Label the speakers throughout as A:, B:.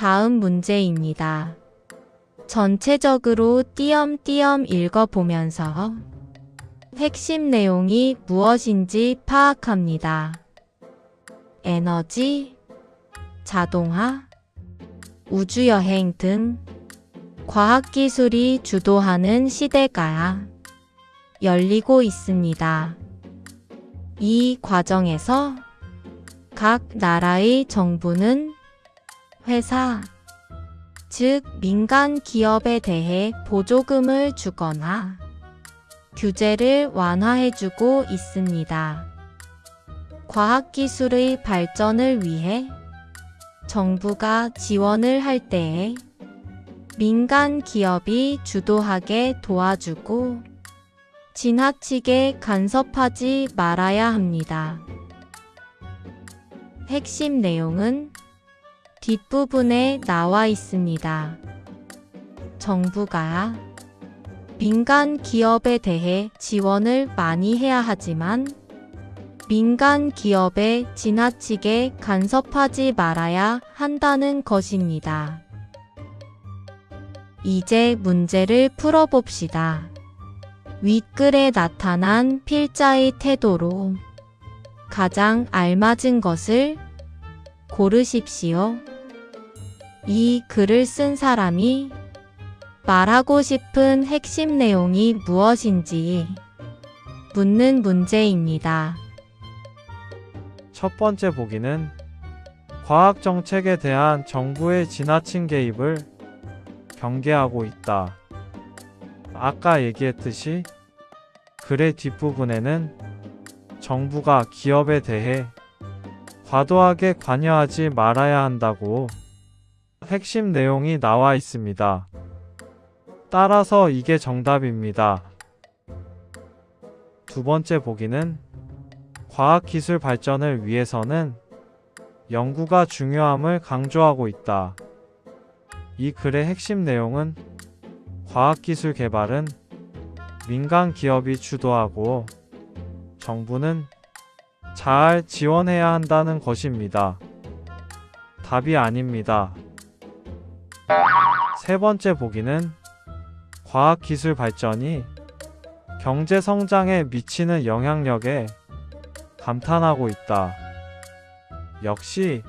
A: 다음 문제입니다. 전체적으로 띄엄띄엄 읽어보면서 핵심 내용이 무엇인지 파악합니다. 에너지, 자동화, 우주여행 등 과학기술이 주도하는 시대가 열리고 있습니다. 이 과정에서 각 나라의 정부는 회사, 즉 민간 기업에 대해 보조금을 주거나 규제를 완화해주고 있습니다. 과학기술의 발전을 위해 정부가 지원을 할 때에 민간 기업이 주도하게 도와주고 지나치게 간섭하지 말아야 합니다. 핵심 내용은 뒷부분에 나와 있습니다. 정부가 민간 기업에 대해 지원을 많이 해야 하지만 민간 기업에 지나치게 간섭하지 말아야 한다는 것입니다. 이제 문제를 풀어봅시다. 윗글에 나타난 필자의 태도로 가장 알맞은 것을 고르십시오. 이 글을 쓴 사람이 말하고 싶은 핵심 내용이 무엇인지 묻는 문제입니다.
B: 첫 번째 보기는 과학 정책에 대한 정부의 지나친 개입을 경계하고 있다. 아까 얘기했듯이 글의 뒷부분에는 정부가 기업에 대해 과도하게 관여하지 말아야 한다고 핵심 내용이 나와 있습니다. 따라서 이게 정답입니다. 두 번째 보기는 과학기술 발전을 위해서는 연구가 중요함을 강조하고 있다. 이 글의 핵심 내용은 과학기술 개발은 민간 기업이 주도하고 정부는 잘 지원해야 한다는 것입니다. 답이 아닙니다. 세 번째 보기는 과학기술 발전이 경제 성장에 미치는 영향력에 감탄하고 있다. 역시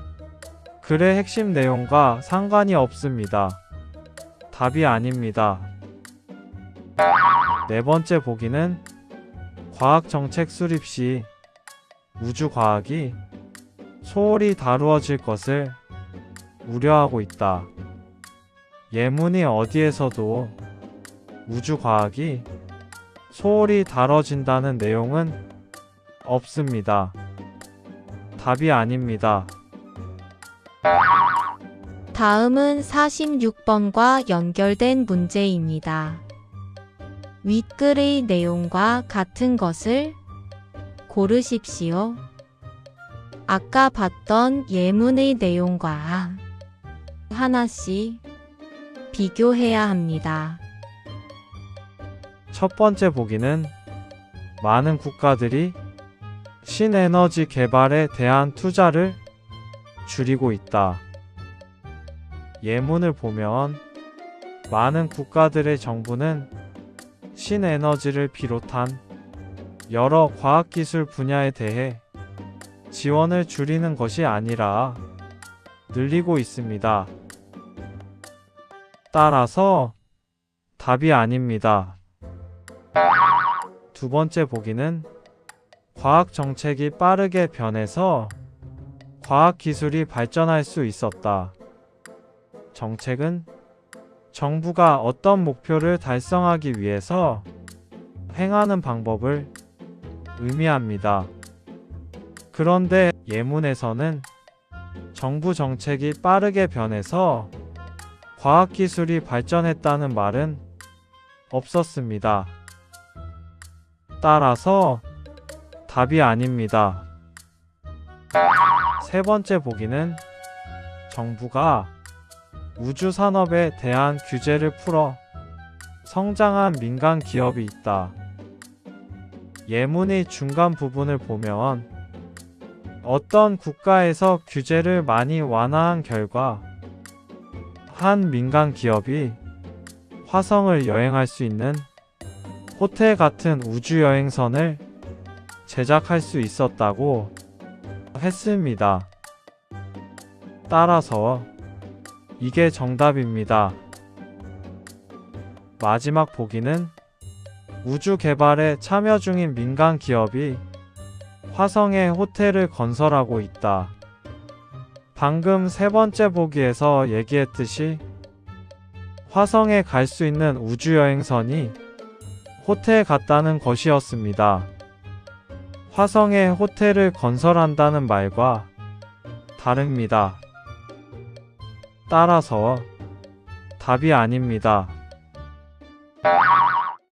B: 글의 핵심 내용과 상관이 없습니다. 답이 아닙니다. 네 번째 보기는 과학정책 수립 시 우주과학이 소홀히 다루어질 것을 우려하고 있다. 예문이 어디에서도 우주과학이 소홀히 다뤄진다는 내용은 없습니다. 답이 아닙니다.
A: 다음은 46번과 연결된 문제입니다. 윗글의 내용과 같은 것을 고르십시오. 아까 봤던 예문의 내용과 하나씩 비교해야 합니다.
B: 첫 번째 보기는 많은 국가들이 신에너지 개발에 대한 투자를 줄이고 있다. 예문을 보면 많은 국가들의 정부는 신에너지를 비롯한 여러 과학기술 분야에 대해 지원을 줄이는 것이 아니라 늘리고 있습니다. 따라서 답이 아닙니다. 두 번째 보기는 과학 정책이 빠르게 변해서 과학기술이 발전할 수 있었다. 정책은 정부가 어떤 목표를 달성하기 위해서 행하는 방법을 의미합니다. 그런데 예문에서는 정부 정책이 빠르게 변해서 과학기술이 발전했다는 말은 없었습니다. 따라서 답이 아닙니다. 세 번째 보기는 정부가 우주산업에 대한 규제를 풀어 성장한 민간 기업이 있다. 예문의 중간 부분을 보면 어떤 국가에서 규제를 많이 완화한 결과 한 민간 기업이 화성을 여행할 수 있는 호텔 같은 우주여행선을 제작할 수 있었다고 했습니다. 따라서 이게 정답입니다. 마지막 보기는 우주 개발에 참여 중인 민간 기업이 화성에 호텔을 건설하고 있다. 방금 세 번째 보기에서 얘기했듯이 화성에 갈 수 있는 우주여행선이 호텔 같다는 것이었습니다. 화성에 호텔을 건설한다는 말과 다릅니다. 따라서 답이 아닙니다.